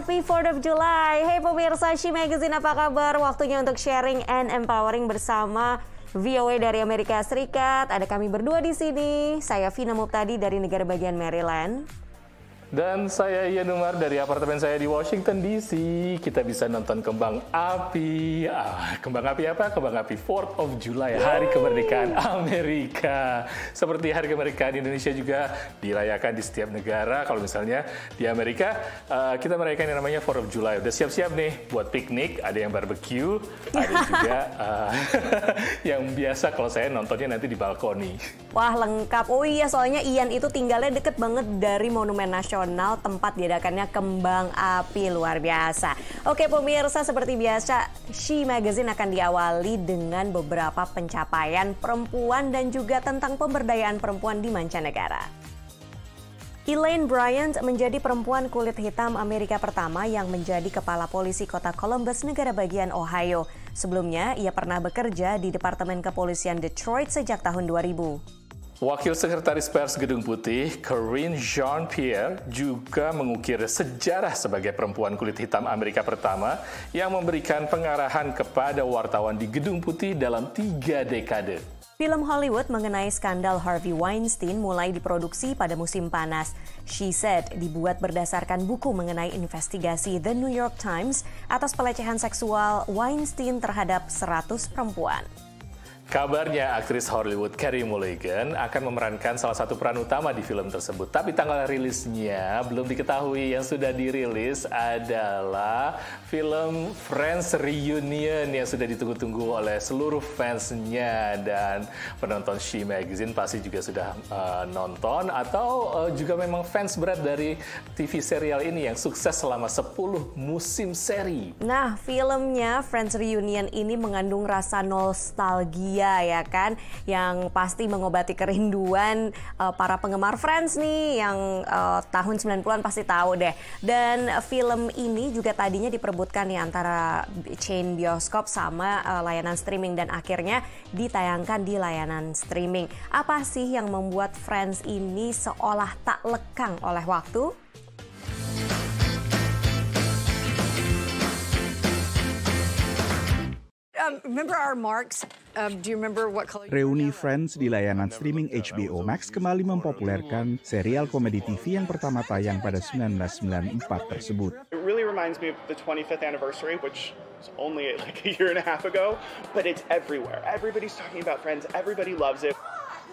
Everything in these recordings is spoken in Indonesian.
Happy 4th of July. Hey pemirsa She Magazine, apa kabar? Waktunya untuk sharing and empowering bersama VOA dari Amerika Serikat. Ada kami berdua di sini. Saya Vina Muptadi dari negara bagian Maryland. Dan saya Ian Umar dari apartemen saya di Washington DC. Kita bisa nonton kembang api. Kembang api apa? Kembang api 4th of July, Hari Kemerdekaan Amerika. Seperti Hari Kemerdekaan Indonesia juga dirayakan di setiap negara. Kalau misalnya di Amerika, kita merayakan yang namanya 4th of July. Udah siap-siap nih buat piknik, ada yang barbecue, ada juga yang biasa kalau saya nontonnya nanti di balkoni. Wah, lengkap. Oh iya, soalnya Ian itu tinggalnya deket banget dari Monumen Nasional, tempat diadakannya kembang api, luar biasa. Oke pemirsa, seperti biasa She Magazine akan diawali dengan beberapa pencapaian perempuan dan juga tentang pemberdayaan perempuan di mancanegara. Elaine Bryant menjadi perempuan kulit hitam Amerika pertama yang menjadi kepala polisi kota Columbus, negara bagian Ohio. Sebelumnya, ia pernah bekerja di Departemen Kepolisian Detroit sejak tahun 2000. Wakil Sekretaris Pers Gedung Putih, Karine Jean-Pierre, juga mengukir sejarah sebagai perempuan kulit hitam Amerika pertama yang memberikan pengarahan kepada wartawan di Gedung Putih dalam 3 dekade. Film Hollywood mengenai skandal Harvey Weinstein mulai diproduksi pada musim panas. She Said dibuat berdasarkan buku mengenai investigasi The New York Times atas pelecehan seksual Weinstein terhadap 100 perempuan. Kabarnya aktris Hollywood Carey Mulligan akan memerankan salah satu peran utama di film tersebut. Tapi tanggal rilisnya belum diketahui. Yang sudah dirilis adalah film Friends Reunion yang sudah ditunggu-tunggu oleh seluruh fansnya. Dan penonton She Magazine pasti juga sudah nonton atau juga memang fans berat dari TV serial ini yang sukses selama 10 musim seri. Nah, filmnya Friends Reunion ini mengandung rasa nostalgia, ya kan, yang pasti mengobati kerinduan para penggemar Friends nih yang tahun 90-an pasti tahu deh. Dan film ini juga tadinya diperebutkan nih antara chain bioskop sama layanan streaming dan akhirnya ditayangkan di layanan streaming. Apa sih yang membuat Friends ini seolah tak lekang oleh waktu? Remember our marks? Do you remember what color? Reuni Friends di layanan streaming HBO Max kembali mempopulerkan serial komedi TV yang pertama tayang pada 1994 tersebut. It really reminds me of the 25th anniversary, which was only like a year and a half ago, but it's everywhere. Everybody's talking about Friends. Everybody loves it.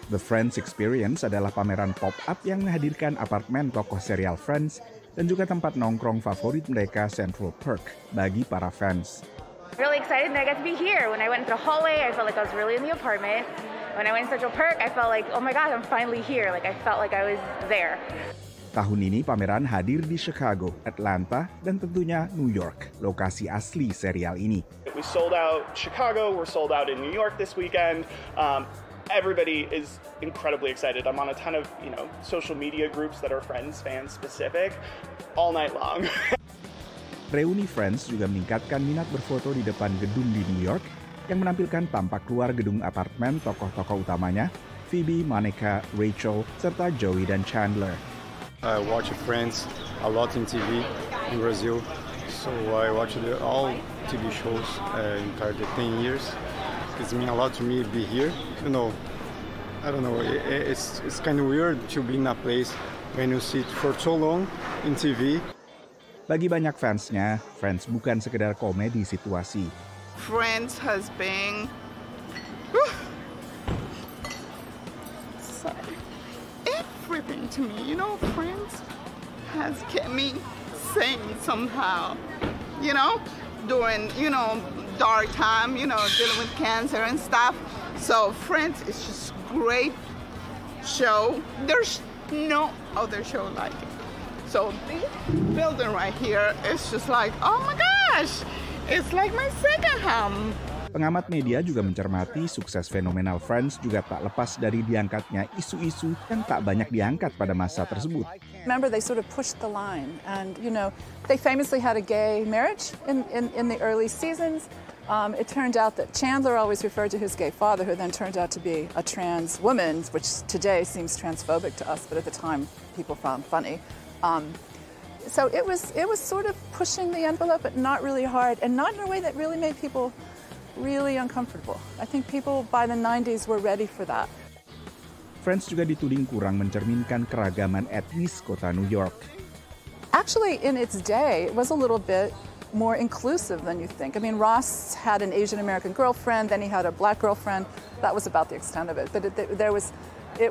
The Friends Experience adalah pameran pop-up yang menghadirkan apartemen tokoh serial Friends dan juga tempat nongkrong favorit mereka, Central Perk, bagi para fans. Really excited that I got to be here. When I went into the hallway, I felt like I was really in the apartment. When I went to Central Perk, I felt like, oh my God, I'm finally here. Like I felt like I was there. Tahun ini pameran hadir di Chicago, Atlanta, dan tentunya New York, lokasi asli serial ini. We sold out Chicago, we're sold out in New York this weekend. Everybody is incredibly excited. I'm on a ton of, social media groups that are Friends fans specific all night long. Reuni Friends juga meningkatkan minat berfoto di depan gedung di New York yang menampilkan tampak keluar gedung apartemen tokoh-tokoh utamanya, Phoebe, Monica, Rachel, serta Joey dan Chandler. I watch Friends a lot in TV in Brazil, so I watched all TV shows entire 10 years. It means a lot to me to be here. I don't know, it's kind of weird to be in a place when you sit for so long in TV. Bagi banyak fansnya, Friends bukan sekedar komedi situasi. Friends has been everything to me. Friends has kept me sane somehow. During, dark time, dealing with cancer and stuff. So Friends is just great show. There's no other show like it. So this building right here is just like, oh my gosh, it's like my second home. Pengamat media juga mencermati sukses fenomenal Friends juga tak lepas dari diangkatnya isu-isu yang tak banyak diangkat pada masa tersebut. Remember, they sort of pushed the line, and they famously had a gay marriage in the early seasons. It turned out that Chandler always referred to his gay father, who then turned out to be a trans woman, which today seems transphobic to us, but at the time people found funny. So it was sort of pushing the envelope, but not really hard, and not in a way that really made people really uncomfortable. I think people by the 90s were ready for that. Friends juga dituding kurang mencerminkan keragaman etnis kota New York. Actually, in its day, it was a little bit more inclusive than you think. I mean, Ross had an Asian American girlfriend, then he had a black girlfriend. That was about the extent of it. But it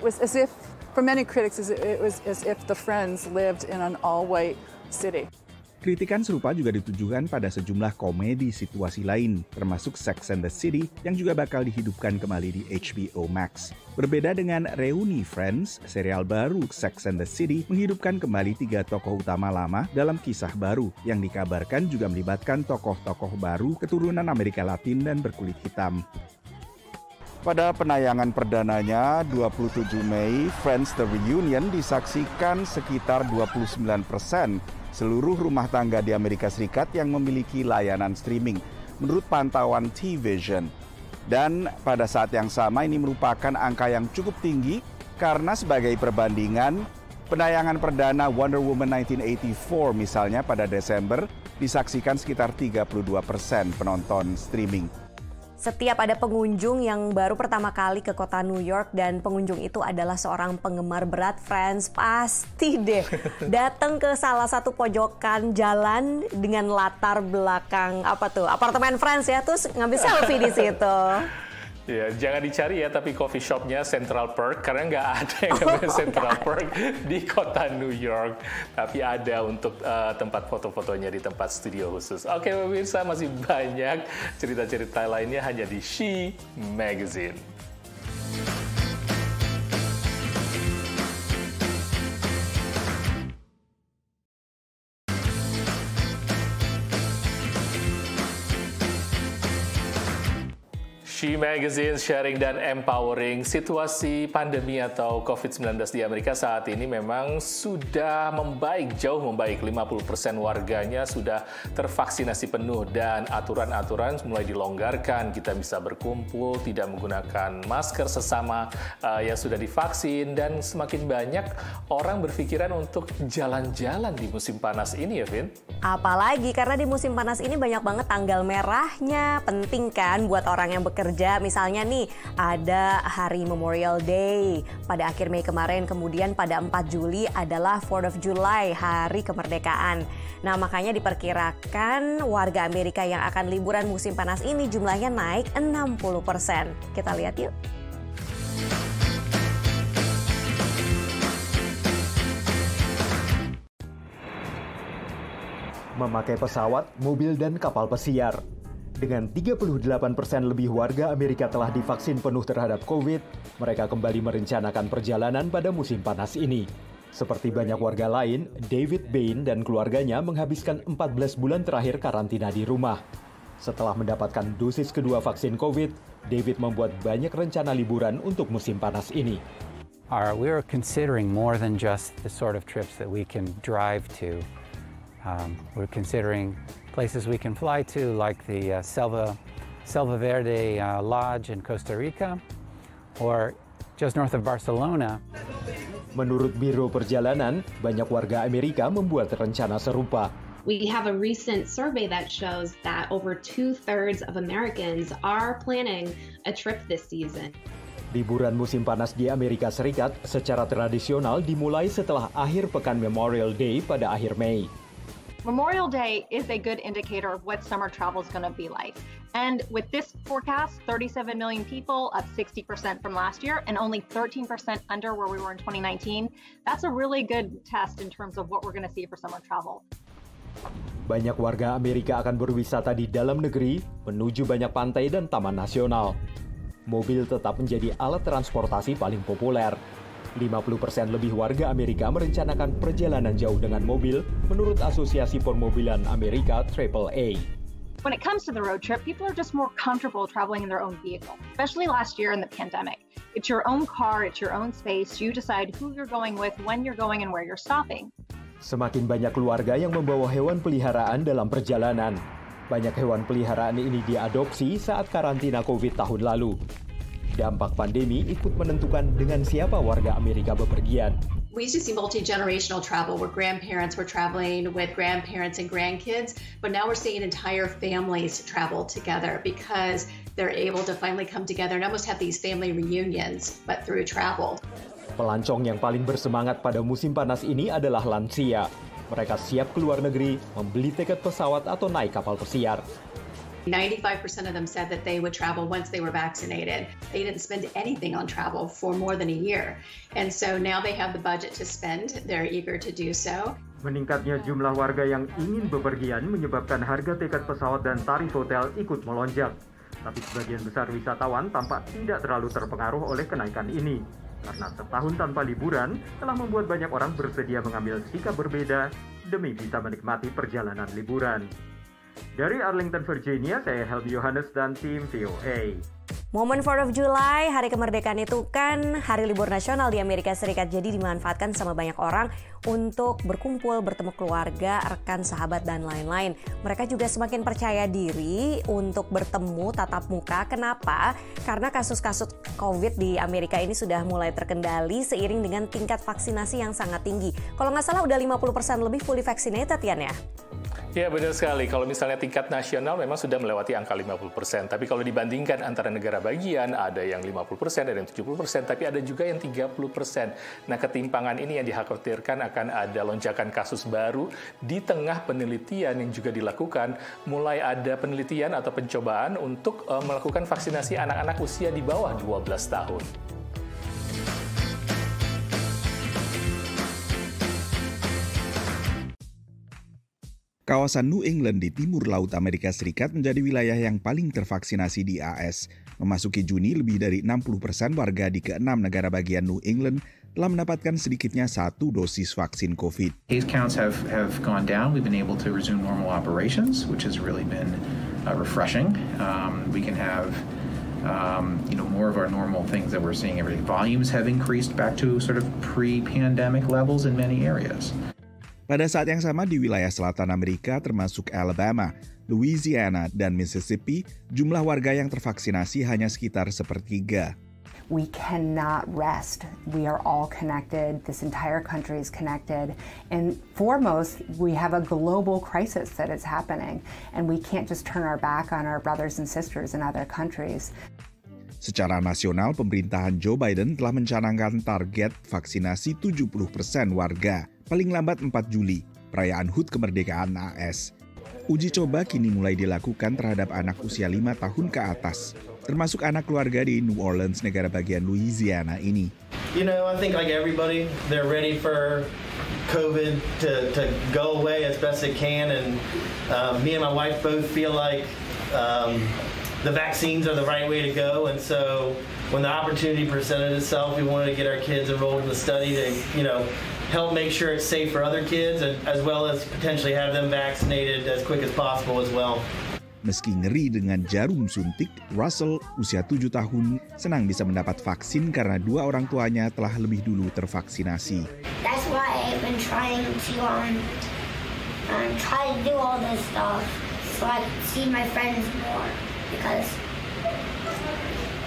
was as if, for many critics, it was as if the Friends lived in an all-white city. Kritikan serupa juga ditujukan pada sejumlah komedi situasi lain, termasuk Sex and the City yang juga bakal dihidupkan kembali di HBO Max. Berbeda dengan reuni Friends, serial baru Sex and the City menghidupkan kembali 3 tokoh utama lama dalam kisah baru yang dikabarkan juga melibatkan tokoh-tokoh baru keturunan Amerika Latin dan berkulit hitam. Pada penayangan perdananya 27 Mei, Friends The Reunion disaksikan sekitar 29% seluruh rumah tangga di Amerika Serikat yang memiliki layanan streaming, menurut pantauan T-Vision. Dan pada saat yang sama ini merupakan angka yang cukup tinggi karena sebagai perbandingan, penayangan perdana Wonder Woman 1984 misalnya pada Desember disaksikan sekitar 32% penonton streaming. Setiap ada pengunjung yang baru pertama kali ke kota New York dan pengunjung itu adalah seorang penggemar berat Friends, pasti deh datang ke salah satu pojokan jalan dengan latar belakang apartemen Friends ya, terus ngambil selfie di situ. Ya, jangan dicari ya, tapi coffee shopnya Central Park, karena nggak ada yang namanya Central Park di kota New York. Tapi ada untuk tempat foto-fotonya di tempat studio khusus. Oke, pemirsa, masih banyak cerita-cerita lainnya hanya di She Magazine. She Magazine, sharing dan empowering. Situasi pandemi atau COVID-19 di Amerika saat ini memang sudah membaik, jauh membaik. 50% warganya sudah tervaksinasi penuh dan aturan-aturan mulai dilonggarkan. Kita bisa berkumpul, tidak menggunakan masker sesama yang sudah divaksin, dan semakin banyak orang berpikiran untuk jalan-jalan di musim panas ini ya, Vin? Apalagi karena di musim panas ini banyak banget tanggal merahnya. Penting kan buat orang yang bekerja. Misalnya nih, ada hari Memorial Day pada akhir Mei kemarin, kemudian pada 4 Juli adalah 4th of July, hari kemerdekaan. Nah, makanya diperkirakan warga Amerika yang akan liburan musim panas ini jumlahnya naik 60%. Kita lihat yuk. Memakai pesawat, mobil, dan kapal pesiar. Dengan 38% lebih warga Amerika telah divaksin penuh terhadap COVID, mereka kembali merencanakan perjalanan pada musim panas ini. Seperti banyak warga lain, David Bain dan keluarganya menghabiskan 14 bulan terakhir karantina di rumah. Setelah mendapatkan dosis kedua vaksin COVID, David membuat banyak rencana liburan untuk musim panas ini. We're considering more than just the sort of trips that we can drive to. We're considering places we can fly to, like the Selva Verde Lodge in Costa Rica, or just north of Barcelona. Menurut Biro Perjalanan, banyak warga Amerika membuat rencana serupa. We have a recent survey that shows that over 2/3 of Americans are planning a trip this season. Liburan musim panas di Amerika Serikat secara tradisional dimulai setelah akhir pekan Memorial Day pada akhir Mei. Memorial Day is a good indicator of what summer travel is going to be like. And with this forecast, 37 million people, up 60% from last year, and only 13% under where we were in 2019, that's a really good test in terms of what we're going to see for summer travel. Banyak warga Amerika akan berwisata di dalam negeri, menuju banyak pantai dan taman nasional. Mobil tetap menjadi alat transportasi paling populer. 50% lebih warga Amerika merencanakan perjalanan jauh dengan mobil, menurut Asosiasi Permobilan Amerika AAA. When it comes to the road trip, people are just more comfortable traveling in their own vehicle, especially last year in the pandemic. It's your own car, it's your own space, you decide who you're going with, when you're going, and where you're stopping. Semakin banyak keluarga yang membawa hewan peliharaan dalam perjalanan. Banyak hewan peliharaan ini diadopsi saat karantina COVID tahun lalu. Dampak pandemi ikut menentukan dengan siapa warga Amerika bepergian. We used to see multi-generational travel where grandparents were traveling with grandparents and grandkids, but now we're seeing entire families travel together because they're able to finally come together and almost have these family reunions, but through travel. Pelancong yang paling bersemangat pada musim panas ini adalah lansia. Mereka siap ke luar negeri, membeli tiket pesawat atau naik kapal pesiar. 95% of them said that they would travel once they were vaccinated. They didn't spend anything on travel for more than a year. And so now they have the budget to spend. They're eager to do so. Meningkatnya jumlah warga yang ingin bepergian menyebabkan harga tiket pesawat dan tarif hotel ikut melonjak. Tapi sebagian besar wisatawan tampak tidak terlalu terpengaruh oleh kenaikan ini. Karena setahun tanpa liburan telah membuat banyak orang bersedia mengambil sikap berbeda demi bisa menikmati perjalanan liburan. Dari Arlington, Virginia, saya Helmi Yohanes dan tim VOA. Momen 4 of July, hari kemerdekaan itu kan hari libur nasional di Amerika Serikat. Jadi dimanfaatkan sama banyak orang untuk berkumpul, bertemu keluarga, rekan, sahabat, dan lain-lain. Mereka juga semakin percaya diri untuk bertemu tatap muka. Kenapa? Karena kasus-kasus COVID di Amerika ini sudah mulai terkendali seiring dengan tingkat vaksinasi yang sangat tinggi. Kalau nggak salah udah 50% lebih fully vaccinated ya, Nia? Ya, benar sekali. Kalau misalnya tingkat nasional memang sudah melewati angka 50%. Tapi kalau dibandingkan antara negara bagian, ada yang 50%, ada yang 70%, tapi ada juga yang 30%. Nah, ketimpangan ini yang dikhawatirkan akan ada lonjakan kasus baru di tengah penelitian yang juga dilakukan. Mulai ada penelitian atau pencobaan untuk melakukan vaksinasi anak-anak usia di bawah 12 tahun. Kawasan New England di timur laut Amerika Serikat menjadi wilayah yang paling tervaksinasi di AS. Memasuki Juni, lebih dari 60% warga di ke-6 negara bagian New England telah mendapatkan sedikitnya 1 dosis vaksin COVID. Case counts have gone down. We've been able to resume normal operations, which has really been refreshing. We can have more of our normal things that we're seeing every day. Volumes have increased back to sort of pre-pandemic levels in many areas. Pada saat yang sama di wilayah selatan Amerika termasuk Alabama, Louisiana, dan Mississippi, jumlah warga yang tervaksinasi hanya sekitar sepertiga. We cannot rest. We are all connected. This entire country is connected. And foremost, we have a global crisis that is happening. And we can't just turn our back on our brothers and sisters in other countries. Secara nasional, pemerintahan Joe Biden telah mencanangkan target vaksinasi 70% warga, paling lambat 4 Juli, perayaan HUT kemerdekaan AS. Uji coba kini mulai dilakukan terhadap anak usia 5 tahun ke atas, termasuk anak keluarga di New Orleans, negara bagian Louisiana ini. You know, I think like everybody, they're ready for COVID to go away as best it can, and me and my wife both feel like the vaccines are the right way to go, and so when the opportunity presented itself, we wanted to get our kids enrolled in the study to, help make sure it's safe for other kids, and as well as potentially have them vaccinated as quick as possible as well. Meski ngeri dengan jarum suntik, Russell, usia 7 tahun, senang bisa mendapat vaksin karena 2 orang tuanya telah lebih dulu tervaksinasi. That's why I've been trying to try to do all this stuff so I can see my friends more, because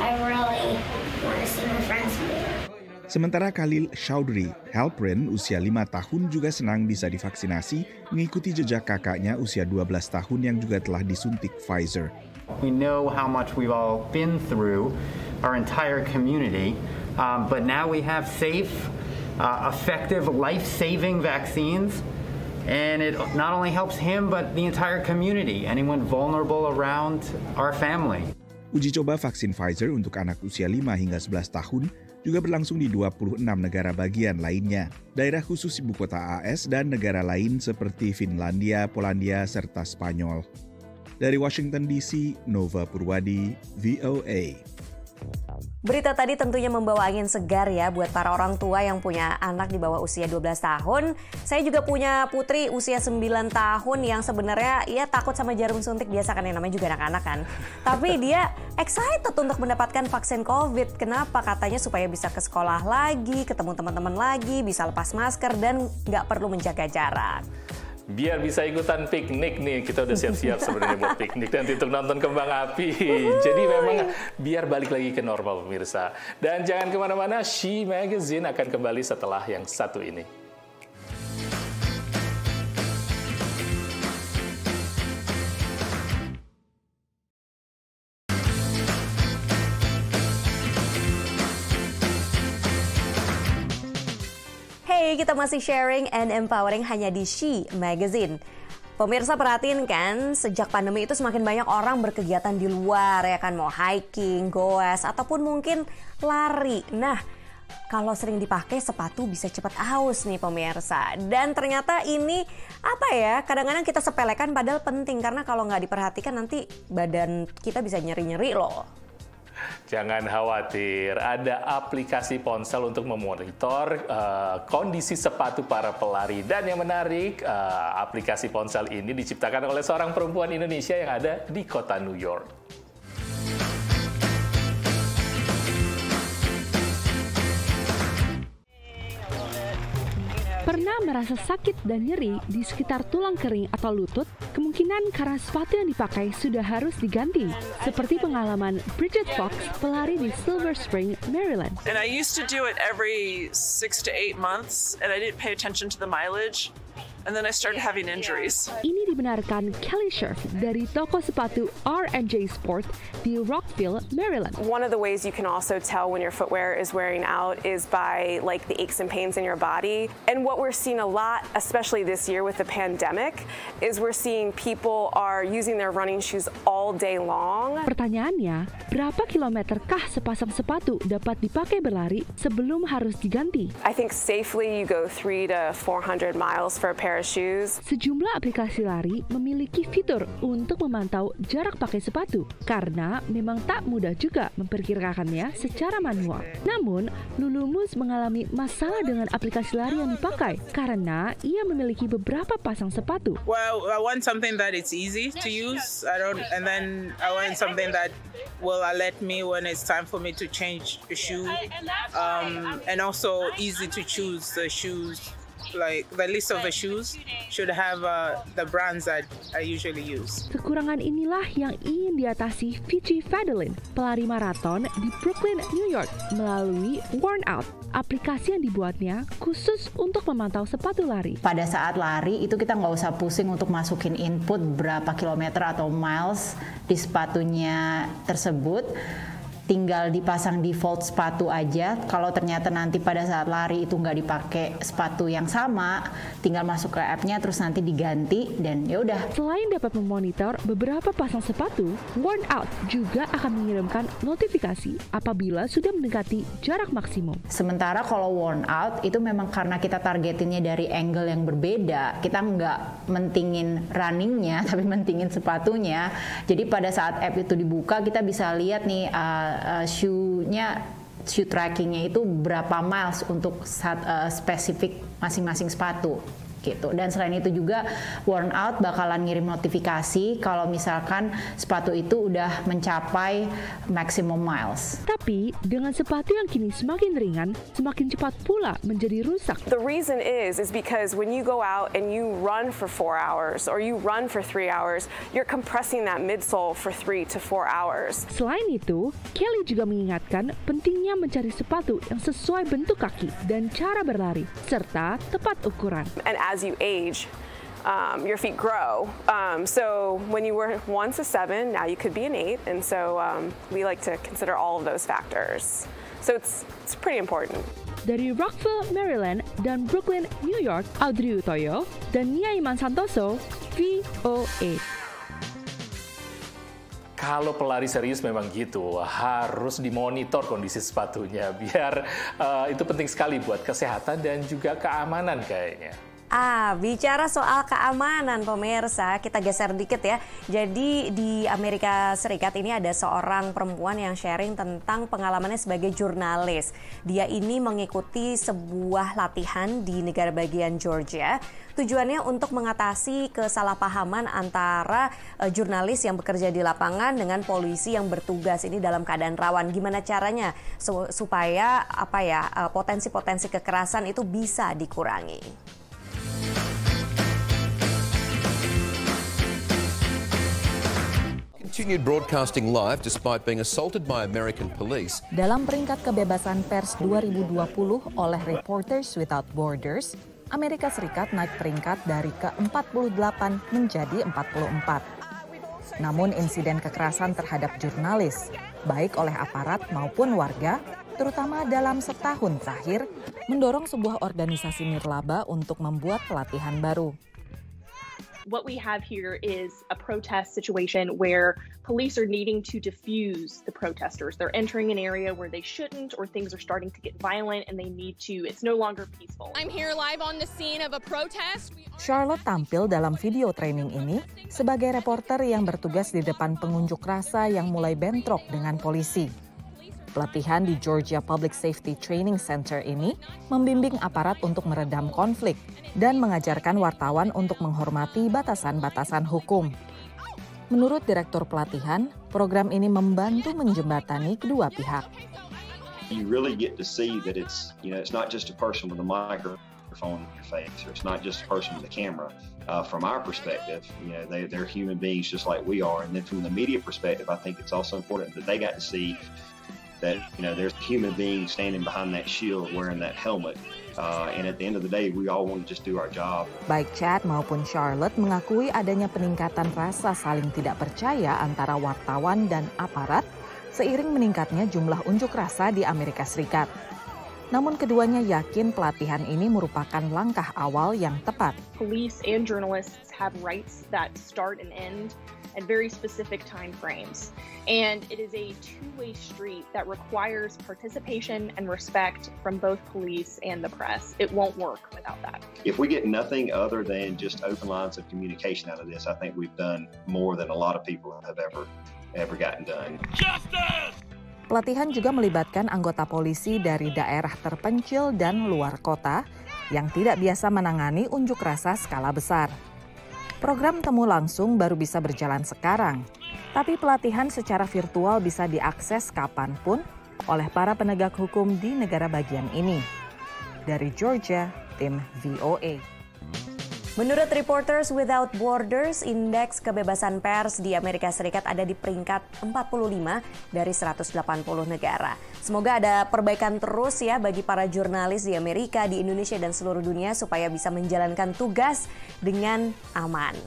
I really want to see my friends more. Sementara Khalil Chowdhury, Halprin, usia 5 tahun juga senang bisa divaksinasi, mengikuti jejak kakaknya usia 12 tahun yang juga telah disuntik Pfizer. We know how much we've all been through, our entire community, but now we have safe, effective, life-saving vaccines, and it not only helps him, but the entire community, anyone vulnerable around our family. Uji coba vaksin Pfizer untuk anak usia 5 hingga 11 tahun juga berlangsung di 26 negara bagian lainnya, daerah khusus ibu kota AS dan negara lain seperti Finlandia, Polandia, serta Spanyol. Dari Washington DC, Nova Purwadi, VOA. Berita tadi tentunya membawa angin segar ya buat para orang tua yang punya anak di bawah usia 12 tahun. Saya juga punya putri usia 9 tahun yang sebenarnya ya takut sama jarum suntik, biasa kan, yang namanya juga anak-anak kan. Tapi dia excited untuk mendapatkan vaksin COVID. Kenapa? Katanya supaya bisa ke sekolah lagi, ketemu teman-teman lagi, bisa lepas masker dan nggak perlu menjaga jarak. biar bisa ikutan piknik nih. Kita udah siap-siap sebenarnya buat piknik nanti untuk nonton kembang api. Jadi memang biar balik lagi ke normal pemirsa. Dan jangan kemana-mana, She Magazine akan kembali setelah yang satu ini. Hey, kita masih sharing and empowering hanya di She Magazine. Pemirsa perhatiin kan, sejak pandemi itu semakin banyak orang berkegiatan di luar ya kan, mau hiking, goes, ataupun mungkin lari. Nah, kalau sering dipakai sepatu bisa cepat aus nih pemirsa. Dan ternyata ini apa ya, kadang-kadang kita sepelekan padahal penting. Karena kalau nggak diperhatikan nanti badan kita bisa nyeri-nyeri loh. Jangan khawatir, ada aplikasi ponsel untuk memonitor kondisi sepatu para pelari. Dan yang menarik, aplikasi ponsel ini diciptakan oleh seorang perempuan Indonesia yang ada di kota New York. Pernah merasa sakit dan nyeri di sekitar tulang kering atau lutut? Kemungkinan karena sepatu yang dipakai sudah harus diganti. Seperti pengalaman Bridget Fox, pelari di Silver Spring, Maryland. And I used to do it every 6 to 8 months, and I didn't pay attention to the mileage. And then I started having injuries. Ini dibenarkan Kelly Scherf dari toko sepatu R&J Sport di Rockville, Maryland. One of the ways you can also tell when your footwear is wearing out is by like the aches and pains in your body. And what we're seeing a lot, especially this year with the pandemic, is we're seeing people are using their running shoes all day long. Pertanyaannya, berapa kilometerkah sepasang sepatu dapat dipakai berlari sebelum harus diganti? I think safely you go 300 to 400 miles for a pair of shoes. Sejumlah aplikasi lari memiliki fitur untuk memantau jarak pakai sepatu karena memang tak mudah juga memperkirakannya secara manual. Namun, Lulumus mengalami masalah dengan aplikasi lari yang dipakai karena ia memiliki beberapa pasang sepatu. Well, I want something that it's easy to use. And then I want something that will alert me when it's time for me to change a shoe, and also easy to choose the shoes. Like the list of the shoes should have the brands that I usually use. Kekurangan inilah yang ingin diatasi Vici Fadilin, pelari maraton di Brooklyn, New York, melalui Worn Out, aplikasi yang dibuatnya khusus untuk memantau sepatu lari. Pada saat lari itu kita nggak usah pusing untuk masukin input berapa kilometer atau miles di sepatunya tersebut. Tinggal dipasang default sepatu aja. Kalau ternyata nanti pada saat lari itu nggak dipakai sepatu yang sama, tinggal masuk ke app-nya terus nanti diganti dan ya udah. Selain dapat memonitor beberapa pasang sepatu, Worn Out juga akan mengirimkan notifikasi apabila sudah mendekati jarak maksimum. Sementara kalau Worn Out itu memang karena kita targetinnya dari angle yang berbeda, kita nggak mentingin runningnya tapi mentingin sepatunya. Jadi pada saat app itu dibuka kita bisa lihat nih shoe trackingnya itu berapa miles untuk spesifik masing-masing sepatu gitu. Dan selain itu juga Worn Out bakalan ngirim notifikasi kalau misalkan sepatu itu udah mencapai maximum miles. Tapi dengan sepatu yang kini semakin ringan, semakin cepat pula menjadi rusak. The reason is because when you go out and you run for 4 hours or you run for 3 hours, you're compressing that midsole for 3 to 4 hours. Selain itu, Kelly juga mengingatkan pentingnya mencari sepatu yang sesuai bentuk kaki dan cara berlari serta tepat ukuran. And as you age, your feet grow. So when you were once a 7, now you could be an 8. And so we like to consider all of those factors. So it's pretty important. Dari Rockville, Maryland, dan Brooklyn, New York, Audrey Utoyo dan Nia Iman Santoso, VOA. Kalau pelari serius memang gitu, harus dimonitor kondisi sepatunya biar itu penting sekali buat kesehatan dan juga keamanan kayaknya. Bicara soal keamanan pemirsa, kita geser dikit ya. Jadi di Amerika Serikat ini ada seorang perempuan yang sharing tentang pengalamannya sebagai jurnalis. Dia ini mengikuti sebuah latihan di negara bagian Georgia. Tujuannya untuk mengatasi kesalahpahaman antara jurnalis yang bekerja di lapangan dengan polisi yang bertugas ini dalam keadaan rawan. Gimana caranya supaya potensi-potensi kekerasan itu bisa dikurangi? continued broadcasting live despite being assaulted by American police. Dalam peringkat kebebasan pers 2020 oleh Reporters Without Borders, Amerika Serikat naik peringkat dari ke-48 menjadi 44. Namun insiden kekerasan terhadap jurnalis, baik oleh aparat maupun warga, terutama dalam setahun terakhir, mendorong sebuah organisasi nirlaba untuk membuat pelatihan baru. What we have here is a protest situation where police are needing to diffuse the protesters. They're entering an area where they shouldn't, or things are starting to get violent and they need to. It's no longer peaceful. I'm here live on the scene of a protest. Charlotte tampil dalam video training ini sebagai reporter yang bertugas di depan pengunjuk rasa yang mulai bentrok dengan polisi. Pelatihan di Georgia Public Safety Training Center ini membimbing aparat untuk meredam konflik dan mengajarkan wartawan untuk menghormati batasan-batasan hukum. Menurut Direktur Pelatihan, program ini membantu menjembatani kedua pihak. You really get to see that it's not just a person with a microphone in your face, or it's not just a person with a camera. From our perspective, they're human beings just like we are. And then from the media perspective, I think it's also important that they got to see that there's a human being standing behind that shield wearing that helmet, and at the end of the day we all want to just do our job. Baik Chad maupun Charlotte mengakui adanya peningkatan rasa saling tidak percaya antara wartawan dan aparat seiring meningkatnya jumlah unjuk rasa di Amerika Serikat. Namun keduanya yakin pelatihan ini merupakan langkah awal yang tepat. Police and journalists have rights that start and end at very specific time frames. And it is a two-way street that requires participation and respect from both police and the press. It won't work without that. If we get nothing other than just open lines of communication out of this, I think we've done more than a lot of people have ever gotten done. Justice! Pelatihan juga melibatkan anggota polisi dari daerah terpencil dan luar kota yang tidak biasa menangani unjuk rasa skala besar. Program temu langsung baru bisa berjalan sekarang, tapi pelatihan secara virtual bisa diakses kapanpun oleh para penegak hukum di negara bagian ini. Dari Georgia, tim VOA. Menurut Reporters Without Borders, indeks kebebasan pers di Amerika Serikat ada di peringkat 45 dari 180 negara. Semoga ada perbaikan terus ya bagi para jurnalis di Amerika, di Indonesia, dan seluruh dunia supaya bisa menjalankan tugas dengan aman.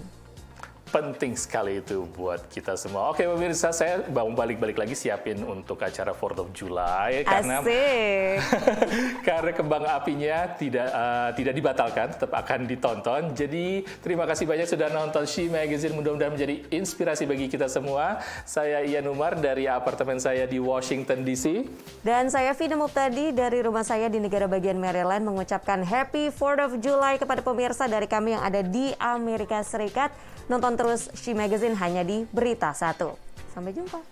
Penting sekali itu buat kita semua. Oke pemirsa, saya mau balik lagi siapin untuk acara 4th of July karena karena kembang apinya tidak dibatalkan, tetap akan ditonton. Jadi terima kasih banyak sudah nonton She Magazine, mudah-mudahan menjadi inspirasi bagi kita semua. Saya Ian Umar dari apartemen saya di Washington DC. Dan saya Vina Muptadi dari rumah saya di negara bagian Maryland mengucapkan Happy 4th of July kepada pemirsa dari kami yang ada di Amerika Serikat. Nonton terus She Magazine hanya di Berita 1. Sampai jumpa.